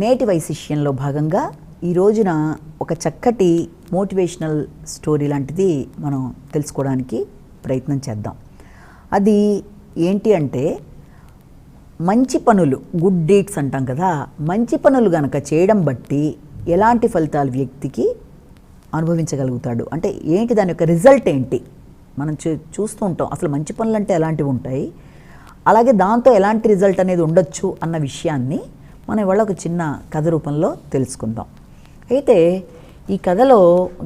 నేటి వైశిష్యంలో భాగంగా ఈ రోజున ఒక చక్కటి మోటివేషనల్ స్టోరీ లాంటిది మనం తెలుసుకోవడానికి ప్రయత్నం చేద్దాం. అది ఏంటి అంటే, మంచి పనులు, గుడ్ డీడ్స్ అంటాం కదా, మంచి పనులు గనక చేయడం బట్టి ఎలాంటి ఫలితాలు వ్యక్తికి అనుభవించగలుగుతాడు అంటే ఏంటి, దాని యొక్క రిజల్ట్ ఏంటి మనం చూస్తూ ఉంటాం. అసలు మంచి పనులు అంటే ఎలాంటివి ఉంటాయి, అలాగే దాంతో ఎలాంటి రిజల్ట్ అనేది ఉండొచ్చు అన్న విషయాన్ని మనం ఇవాళ ఒక చిన్న కథ రూపంలో తెలుసుకుందాం. అయితే ఈ కథలో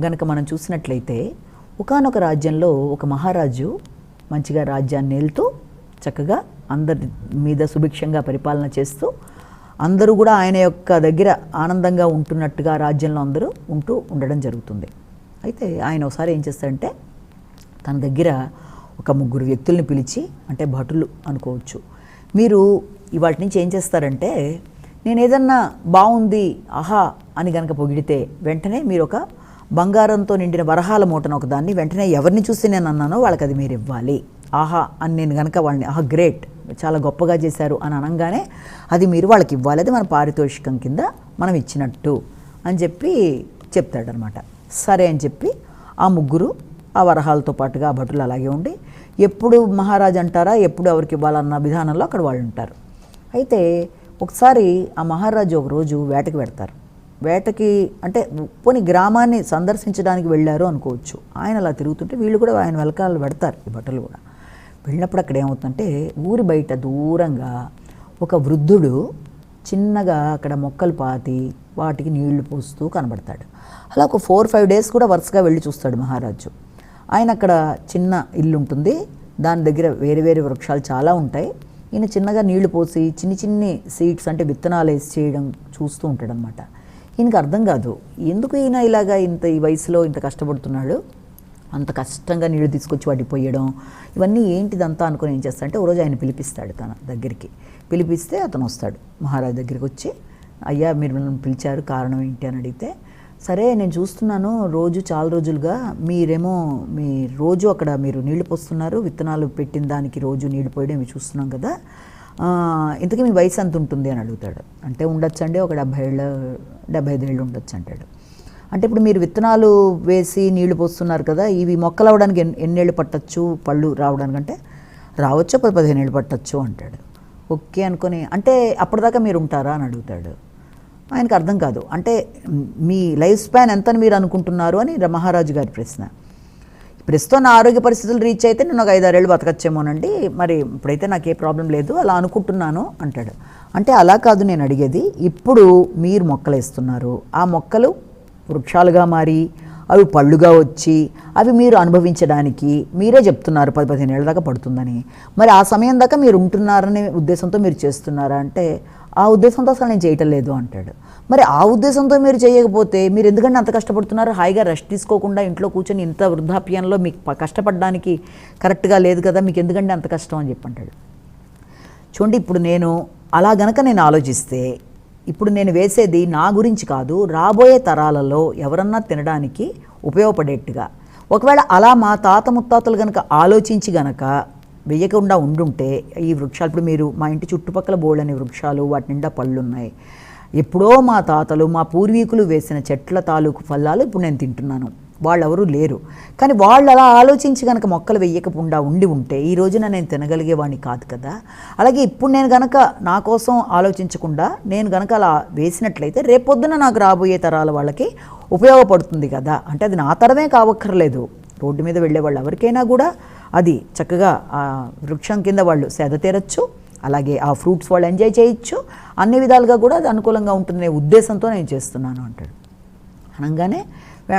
గనక మనం చూసినట్లయితే, ఒకానొక రాజ్యంలో ఒక మహారాజు మంచిగా రాజ్యాన్ని ఏలుతూ చక్కగా అందరి మీద సుభిక్షంగా పరిపాలన చేస్తూ అందరూ కూడా ఆయన యొక్క దగ్గర ఆనందంగా ఉంటున్నట్టుగా రాజ్యంలో అందరూ ఉండడం జరుగుతుంది. అయితే ఆయన ఒకసారి ఏం చేస్తాడంటే, తన దగ్గర ఒక 3 వ్యక్తుల్ని పిలిచి, అంటే భటులు అనుకోవచ్చు, మీరు ఇవాటి నుంచి ఏం చేస్తారంటే, నేను ఏదన్నా బాగుంది ఆహా అని కనుక పొగిడితే వెంటనే మీరు ఒక బంగారంతో నిండిన వరహాల మూటను ఒకదాన్ని వెంటనే ఎవరిని చూసి నేను అన్నానో వాళ్ళకి అది మీరు ఇవ్వాలి. ఆహా అని నేను కనుక వాళ్ళని ఆహా గ్రేట్, చాలా గొప్పగా చేశారు అని అనగానే అది మీరు వాళ్ళకి ఇవ్వాలి, అది మన పారితోషికం కింద మనం ఇచ్చినట్టు అని చెప్పి చెప్తాడనమాట. సరే అని చెప్పి ఆ 3 ఆ వరహాలతో పాటుగా ఆ భటులు అలాగే ఉండి ఎప్పుడు మహారాజు అంటారా, ఎప్పుడు ఎవరికి ఇవ్వాలన్న విధానంలో అక్కడ వాళ్ళు ఉంటారు. అయితే ఒకసారి ఆ మహారాజు ఒకరోజు వేటకి పెడతారు. వేటకి అంటే పోనీ గ్రామాన్ని సందర్శించడానికి వెళ్ళారు అనుకోవచ్చు. ఆయన అలా తిరుగుతుంటే వీళ్ళు కూడా ఆయన వెనకాల పెడతారు, ఈ భటులు కూడా. వెళ్ళినప్పుడు అక్కడ ఏమవుతుందంటే, ఊరి బయట దూరంగా ఒక వృద్ధుడు చిన్నగా అక్కడ మొక్కలు పాతి వాటికి నీళ్లు పోస్తూ కనబడతాడు. అలా ఒక 4-5 డేస్ కూడా వరుసగా వెళ్ళి చూస్తాడు మహారాజు. ఆయన అక్కడ చిన్న ఇల్లు ఉంటుంది, దాని దగ్గర వేరే వేరే వృక్షాలు చాలా ఉంటాయి. ఈయన చిన్నగా నీళ్లు పోసి చిన్ని సీడ్స్ అంటే విత్తనాలు వేసి చేయడం చూస్తూ ఉంటాడనమాట. ఈయనకి అర్థం కాదు, ఎందుకు ఈయన ఇలాగా ఈ వయసులో ఇంత కష్టపడుతున్నాడు, అంత కష్టంగా నీళ్లు తీసుకొచ్చి వాటికి పోయడం, ఇవన్నీ ఏంటిదంతా అనుకుని ఏం చేస్తాడంటే, ఓ రోజు ఆయన పిలిపిస్తాడు తన దగ్గరికి. పిలిపిస్తే అతను వస్తాడు మహారాజు దగ్గరికి వచ్చి, అయ్యా మీరు నన్ను పిలిచారు, కారణం ఏంటి అని అడిగితే, సరే నేను చూస్తున్నాను రోజు చాలా రోజులుగా మీరేమో రోజు అక్కడ మీరు నీళ్లు పోస్తున్నారు, విత్తనాలు పెట్టిన దానికి రోజు నీళ్లు పోయడం ఇవి చూస్తున్నాం కదా, ఇంతకీ మీ వయసు ఎంత ఉంటుంది అని అడుగుతాడు. అంటే ఉండొచ్చండి ఒక 75 ఏళ్ళు ఉండొచ్చు అంటాడు. అంటే ఇప్పుడు మీరు విత్తనాలు వేసి నీళ్లు పోస్తున్నారు కదా, ఇవి మొక్కలు అవడానికి ఎన్నేళ్ళు పట్టచ్చు, పళ్ళు రావడానికి అంటే రావచ్చు 10-15 ఏళ్ళు పట్టచ్చు అంటాడు. ఓకే అనుకొని, అంటే అప్పటిదాకా మీరు ఉంటారా అని అడుగుతాడు. ఆయనకు అర్థం కాదు, అంటే మీ లైఫ్ స్పాన్ ఎంతని మీరు అనుకుంటున్నారు అని మహారాజు గారి ప్రశ్న. ప్రస్తుతం నా ఆరోగ్య పరిస్థితులు రీచ్ అయితే నేను ఒక 5-6 ఏళ్ళు బతకచ్చేమోనండి, మరి ఇప్పుడైతే నాకే ప్రాబ్లం లేదు, అలా అనుకుంటున్నాను అంటాడు. అంటే అలా కాదు నేను అడిగేది, ఇప్పుడు మీరు మొక్కలు వేస్తున్నారు, ఆ మొక్కలు వృక్షాలుగా మారి అవి పళ్ళుగా వచ్చి అవి మీరు అనుభవించడానికి మీరే చెప్తున్నారు 10-15 ఏళ్ళ దాకా పడుతుందని, మరి ఆ సమయం దాకా మీరు ఉంటున్నారనే ఉద్దేశంతో మీరు చేస్తున్నారా అంటే, ఆ ఉద్దేశంతో అసలు నేను చేయటం లేదు అంటాడు. మరి ఆ ఉద్దేశంతో మీరు చేయకపోతే మీరు ఎందుకంటే అంత కష్టపడుతున్నారు, హాయిగా రెస్ట్ తీసుకోకుండా ఇంట్లో కూర్చొని ఇంత వృద్ధాప్యంలో మీకు కష్టపడడానికి కరెక్ట్గా లేదు కదా, మీకు ఎందుకంటే అంత కష్టం అని చెప్పి అంటాడు. చూడండి, ఇప్పుడు నేను అలా గనక నేను ఆలోచిస్తే, ఇప్పుడు నేను వేసేది నా గురించి కాదు, రాబోయే తరాలలో ఎవరన్నా తినడానికి ఉపయోగపడేట్టుగా, ఒకవేళ అలా మా తాత ముత్తాతలు కనుక ఆలోచించి గనక వేయకుండా ఉండుంటే ఈ వృక్షాలు, ఇప్పుడు మీరు మా ఇంటి చుట్టుపక్కల బోళ్ళని వృక్షాలు, వాటి నిండా పళ్ళు ఉన్నాయి, ఎప్పుడో మా తాతలు మా పూర్వీకులు వేసిన చెట్ల తాలూకు ఫలాలు ఇప్పుడు నేను తింటున్నాను, వాళ్ళెవరూ లేరు. కానీ వాళ్ళు అలా ఆలోచించి కనుక మొక్కలు వేయకుండా ఉంటే ఈ రోజున నేను తినగలిగేవాడిని కాదు కదా. అలాగే ఇప్పుడు నేను కనుక నా కోసం ఆలోచించకుండా నేను కనుక అలా వేసినట్లయితే రేపొద్దున నాకు రాబోయే తరాల వాళ్ళకి ఉపయోగపడుతుంది కదా. అంటే అది నా తరమే కావక్కర్లేదు, రోడ్డు మీద వెళ్ళే వాళ్ళు ఎవరికైనా కూడా అది చక్కగా ఆ వృక్షం కింద వాళ్ళు సేద తీరచ్చు, అలాగే ఆ ఫ్రూట్స్ వాళ్ళు ఎంజాయ్ చేయొచ్చు, అన్ని విధాలుగా కూడా అది అనుకూలంగా ఉంటుందనే ఉద్దేశంతో నేను చేస్తున్నాను అంటాడు. అనగానే,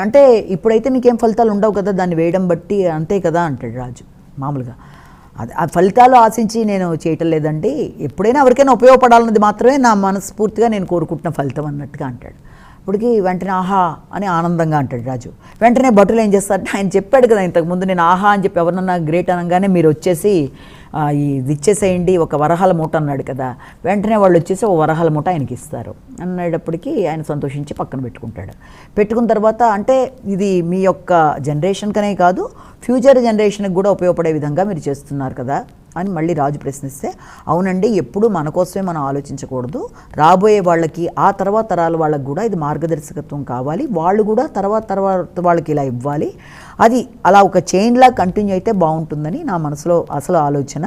అంటే ఇప్పుడైతే మీకేం ఫలితాలు ఉండవు కదా దాన్ని వేయడం బట్టి, అంతే కదా అంటాడు రాజు. మామూలుగా అది ఆ ఫలితాలు ఆశించి నేను చేయటం లేదండి, ఎప్పుడైనా ఎవరికైనా ఉపయోగపడాలన్నది మాత్రమే నా మనస్ఫూర్తిగా నేను కోరుకుంటున్న ఫలితం అన్నట్టుగా అంటాడు. ఇప్పటికి వెంటనే ఆహా అని ఆనందంగా అంటాడు రాజు. వెంటనే భటులు ఏం చేస్తారంటే, ఆయన చెప్పాడు కదా ఇంతకుముందు, నేను ఆహా అని చెప్పి ఎవరన్నా గ్రేట్ అనగానే మీరు వచ్చేసి ఇది ఇచ్చేసేయండి ఒక వరహాల మూట అన్నాడు కదా, వెంటనే వాళ్ళు వచ్చేసి ఒక వరహాల మూట ఆయనకి ఇస్తారు. అన్నప్పటికీ ఆయన సంతోషించి పక్కన పెట్టుకుంటాడు. పెట్టుకున్న తర్వాత, అంటే ఇది మీ యొక్క జనరేషన్కనే కాదు ఫ్యూచర్ జనరేషన్కి కూడా ఉపయోగపడే విధంగా మీరు చేస్తున్నారు కదా అని మళ్ళీ రాజు ప్రశ్నిస్తే, అవునండి, ఎప్పుడూ మన కోసమే మనం ఆలోచించకూడదు, రాబోయే వాళ్ళకి ఆ తర్వాత తరాల వాళ్ళకి కూడా ఇది మార్గదర్శకత్వం కావాలి, వాళ్ళు కూడా తర్వాత వాళ్ళకి ఇలా ఇవ్వాలి, అది అలా ఒక చైన్లా కంటిన్యూ అయితే బాగుంటుందని నా మనసులో అసలు ఆలోచన.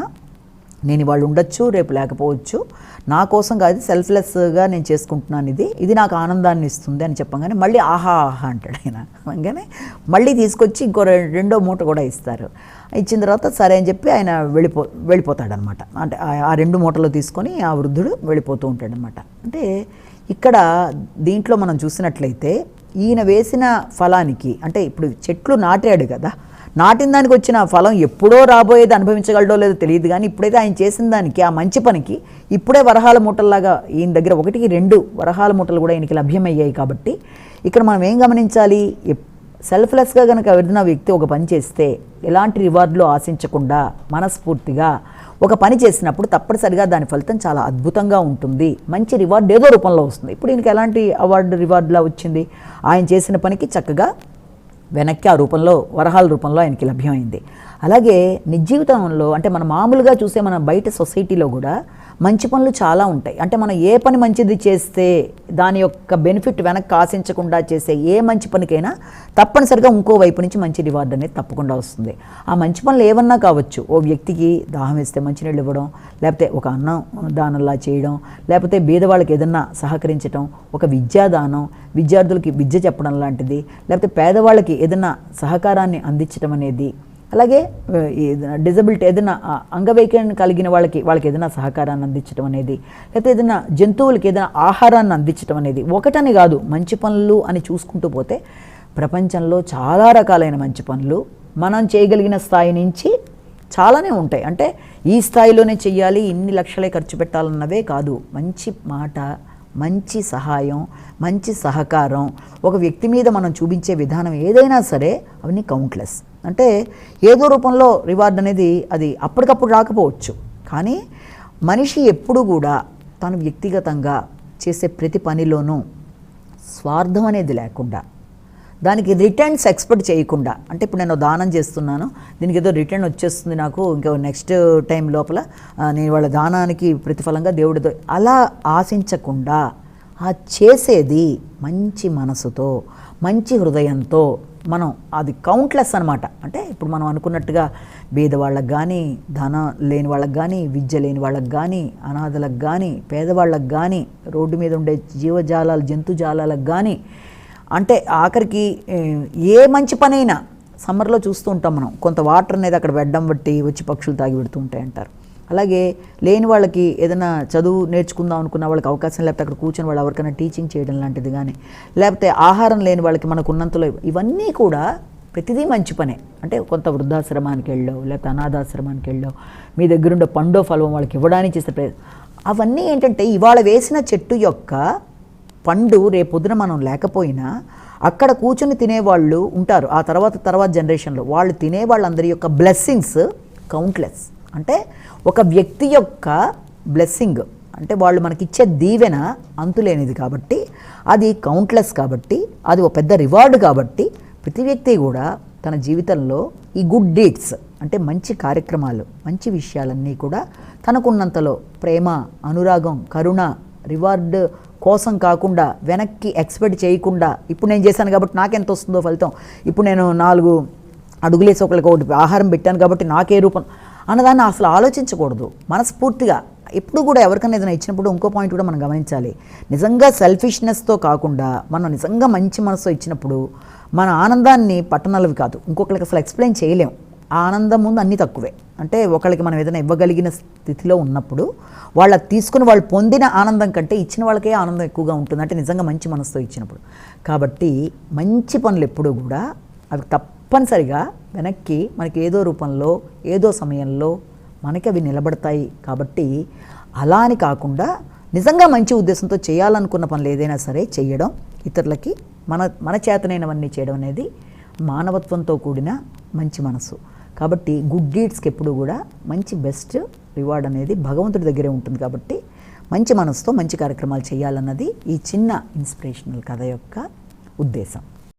నేను ఇవాళ ఉండొచ్చు, రేపు లేకపోవచ్చు, నా కోసం కాదు, సెల్ఫ్లెస్గా నేను చేసుకుంటున్నాను, ఇది నాకు ఆనందాన్ని ఇస్తుంది అని చెప్పగానే మళ్ళీ ఆహా ఆహా అంటాడు ఆయన. అనగానే మళ్ళీ తీసుకొచ్చి ఇంకో రెండో మూట కూడా ఇస్తారు. ఇచ్చిన తర్వాత సరే అని చెప్పి ఆయన వెళ్ళిపోతాడనమాట. అంటే ఆ 2 మూటలు తీసుకొని ఆ వృద్ధుడు వెళ్ళిపోతూ ఉంటాడనమాట. అంటే ఇక్కడ దీంట్లో మనం చూసినట్లయితే ఈయన వేసిన ఫలానికి, అంటే ఇప్పుడు చెట్లు నాటాడు కదా, నాటిన దానికి వచ్చిన ఫలం ఎప్పుడో రాబోయేది అనుభవించగలడో లేదో తెలియదు, కానీ ఇప్పుడైతే ఆయన చేసిన దానికి, ఆ మంచి పనికి ఇప్పుడే వరహాల మూటల్లాగా ఈయన దగ్గర 1కి 2 వరహాల మూటలు కూడా ఈయనకి లభ్యమయ్యాయి. కాబట్టి ఇక్కడ మనం ఏం గమనించాలి, సెల్ఫ్లెస్గా కనుక ఏదైనా వ్యక్తి ఒక పని చేస్తే ఎలాంటి రివార్డులు ఆశించకుండా మనస్ఫూర్తిగా ఒక పని చేసినప్పుడు తప్పనిసరిగా దాని ఫలితం చాలా అద్భుతంగా ఉంటుంది, మంచి రివార్డు ఏదో రూపంలో వస్తుంది. ఇప్పుడు ఈయనకి ఎలాంటి రివార్డులా వచ్చింది, ఆయన చేసిన పనికి చక్కగా వెనక్కి ఆ రూపంలో వరహాల రూపంలో ఆయనకి లభ్యమైంది. అలాగే నిజ జీవితంలో, అంటే మనం మామూలుగా చూసే మన బయట సొసైటీలో కూడా మంచి పనులు చాలా ఉంటాయి. అంటే మనం ఏ పని మంచిది చేస్తే దాని యొక్క బెనిఫిట్ వెనక్కి ఆశించకుండా చేసే ఏ మంచి పనికైనా తప్పనిసరిగా ఇంకో వైపు నుంచి మంచి రివార్డ్ అనేది తప్పకుండా వస్తుంది. ఆ మంచి పనులు ఏమన్నా కావచ్చు, ఓ వ్యక్తికి దాహం వేస్తే మంచినీళ్ళు ఇవ్వడం, లేకపోతే ఒక అన్నం దానంలా చేయడం, లేకపోతే బీదవాళ్ళకి ఏదన్నా సహకరించడం, ఒక విద్యాదానం, విద్యార్థులకి విద్య చెప్పడం లాంటిది, లేకపోతే పేదవాళ్ళకి ఏదన్నా సహకారాన్ని అందించడం అనేది, అలాగే డిజబిలిటీ ఏదైనా అంగవైకల్యం కలిగిన వాళ్ళకి ఏదైనా సహకారాన్ని అందించడం అనేది, లేకపోతే ఏదైనా జంతువులకి ఏదైనా ఆహారాన్ని అందించడం అనేది ఒకటని కాదు, మంచి పనులు అని చూసుకుంటూ పోతే ప్రపంచంలో చాలా రకాలైన మంచి పనులు మనం చేయగలిగిన స్థాయి నుంచి చాలానే ఉంటాయి. అంటే ఈ స్థాయిలోనే చెయ్యాలి, ఇన్ని లక్షలే ఖర్చు పెట్టాలన్నవే కాదు, మంచి మాట, మంచి సహాయం, మంచి సహకారం, ఒక వ్యక్తి మీద మనం చూపించే విధానం ఏదైనా సరే అవన్నీ కౌంట్లెస్. అంటే ఏదో రూపంలో రివార్డ్ అనేది అది అప్పటికప్పుడు రాకపోవచ్చు, కానీ మనిషి ఎప్పుడు కూడా తను వ్యక్తిగతంగా చేసే ప్రతి పనిలోనూ స్వార్థం అనేది లేకుండా, దానికి రిటర్న్స్ ఎక్స్పెక్ట్ చేయకుండా, అంటే ఇప్పుడు నేను దానం చేస్తున్నాను, దీనికి ఏదో రిటర్న్ వచ్చేస్తుంది నాకు ఇంకా నెక్స్ట్ టైం లోపల నేను వాళ్ళ దానానికి ప్రతిఫలంగా దేవుడితో అలా ఆశించకుండా ఆ చేసేది మంచి మనసుతో, మంచి హృదయంతో మనం అది కౌంట్లెస్ అనమాట. అంటే ఇప్పుడు మనం అనుకున్నట్టుగా బీదవాళ్ళకి కానీ, ధనం లేని వాళ్ళకి కానీ, విద్య లేని వాళ్ళకి కానీ, అనాథలకు కానీ, పేదవాళ్ళకి కానీ, రోడ్డు మీద ఉండే జీవజాలాలు జంతుజాలాలకు కానీ, అంటే ఆఖరికి ఏ మంచి పనైనా సమ్మర్లో చూస్తూ ఉంటాం మనం, కొంత వాటర్ అనేది అక్కడ వెడ్డం బట్టి వచ్చి పక్షులు తాగి పెడుతూ ఉంటాయి అంటారు. అలాగే లేని వాళ్ళకి ఏదైనా చదువు నేర్చుకుందాం అనుకున్న వాళ్ళకి అవకాశం లేకపోతే అక్కడ కూర్చొని వాళ్ళు ఎవరికైనా టీచింగ్ చేయడం లాంటిది కానీ, లేకపోతే ఆహారం లేని వాళ్ళకి మనకు ఉన్నంతలో, ఇవన్నీ కూడా ప్రతిదీ మంచి పనే. అంటే కొంత వృద్ధాశ్రమానికి వెళ్ళో, లేకపోతే అనాథాశ్రమానికి వెళ్ళో, మీ దగ్గరుండే పండో ఫలం వాళ్ళకి ఇవ్వడానికి చేసే అవన్నీ ఏంటంటే ఇవాళ వేసిన చెట్టు యొక్క పండు రేపొద్దున మనం లేకపోయినా అక్కడ కూర్చొని తినేవాళ్ళు ఉంటారు. ఆ తర్వాత జనరేషన్లో వాళ్ళు తినే వాళ్ళందరి యొక్క బ్లెస్సింగ్స్ కౌంట్లెస్. అంటే ఒక వ్యక్తి యొక్క బ్లెస్సింగ్ అంటే వాళ్ళు మనకిచ్చే దీవెన అంతులేనిది కాబట్టి, అది కౌంట్లెస్ కాబట్టి, అది ఒక పెద్ద రివార్డు కాబట్టి ప్రతి వ్యక్తి కూడా తన జీవితంలో ఈ గుడ్ డీడ్స్ అంటే మంచి కార్యక్రమాలు, మంచి విషయాలన్నీ కూడా తనకున్నంతలో ప్రేమ, అనురాగం, కరుణ, రివార్డు కోసం కాకుండా, వెనక్కి ఎక్స్పెక్ట్ చేయకుండా, ఇప్పుడు నేను చేశాను కాబట్టి నాకెంత వస్తుందో ఫలితం, ఇప్పుడు నేను 4 అడుగులేసి ఒకరికి ఒకటి ఆహారం పెట్టాను కాబట్టి నాకే రూపం అన్నదాన్ని అసలు ఆలోచించకూడదు. మనస్ఫూర్తిగా ఎప్పుడు కూడా ఎవరికైనా ఏదైనా ఇచ్చినప్పుడు ఇంకో పాయింట్ కూడా మనం గమనించాలి. నిజంగా సెల్ఫిష్నెస్తో కాకుండా మనం నిజంగా మంచి మనసుతో ఇచ్చినప్పుడు మన ఆనందాన్ని పట్టణాలవి కాదు, ఇంకొకరికి అసలు ఎక్స్ప్లెయిన్ చేయలేం. ఆ ఆనందం ముందు అన్నీ తక్కువే. అంటే ఒకరికి మనం ఏదైనా ఇవ్వగలిగిన స్థితిలో ఉన్నప్పుడు వాళ్ళకి తీసుకుని వాళ్ళు పొందిన ఆనందం కంటే ఇచ్చిన వాళ్ళకే ఆనందం ఎక్కువగా ఉంటుంది, అంటే నిజంగా మంచి మనసుతో ఇచ్చినప్పుడు. కాబట్టి మంచి పనులు ఎప్పుడూ కూడా అవి తప్పనిసరిగా వెనక్కి మనకి ఏదో రూపంలో ఏదో సమయంలో మనకి అవి నిలబడతాయి. కాబట్టి అలా అని కాకుండా నిజంగా మంచి ఉద్దేశంతో చేయాలనుకున్న పనులు ఏదైనా సరే చేయడం, ఇతరులకి మన చేతనైనవన్నీ చేయడం అనేది మానవత్వంతో కూడిన మంచి మనసు. కాబట్టి గుడ్ డీడ్స్కి ఎప్పుడు కూడా మంచి బెస్ట్ రివార్డ్ అనేది భగవంతుడి దగ్గరే ఉంటుంది. కాబట్టి మంచి మనసుతో మంచి కార్యక్రమాలు చేయాలన్నది ఈ చిన్న ఇన్స్పిరేషనల్ కథ యొక్క ఉద్దేశం.